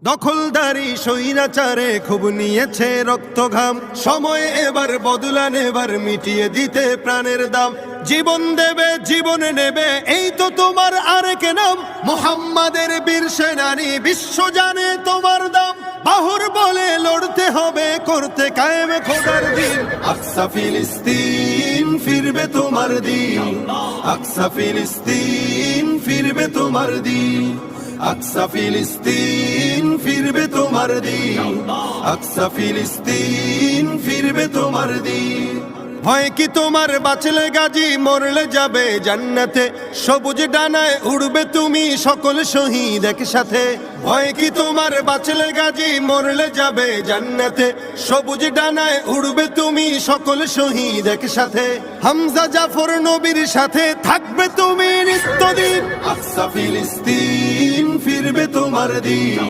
দখলদারি স্বৈরাচারে খুব নিয়েছে রক্ত ঘাম, সময় এবার বদলান, এবার মিটিয়ে দিতে প্রাণের দাম। জীবন দেবে জীবন নেবে, এই তো তোমার আরেক নাম। মুহাম্মাদের বীর সেনানী, বিশ্ব জানে তোমার দাম। বাহুর বলে লড়তে হবে, করতে কায়েম খোদার দিন। আকসা ফিলিস্তিন ফিরবে তোমার দিন, আকসা ফিলিস্তিন ফিরবে তোমার দিন, আকসা ফিলিস্তিন ফিরবে তোমার দিন, আকসা ফিলিস্তিন ফিরবে তোমার দিন। হয় কি তোমার বাঁচলে গাজী, মরলে যাবে জান্নাতে। সবুজ ডানায় উড়বে তুমি সকল শহীদ একসাথে। হয় কি তোমার বাঁচলে গাজী, মরলে যাবে জান্নাতে। সবুজ ডানায় উড়বে তুমি সকল শহীদ একসাথে। হামজা জাফর নবীর সাথে থাকবে তুমি নিত্যদিন। আকসা ফিলিস্তিন ফিরবে তোমার দিন।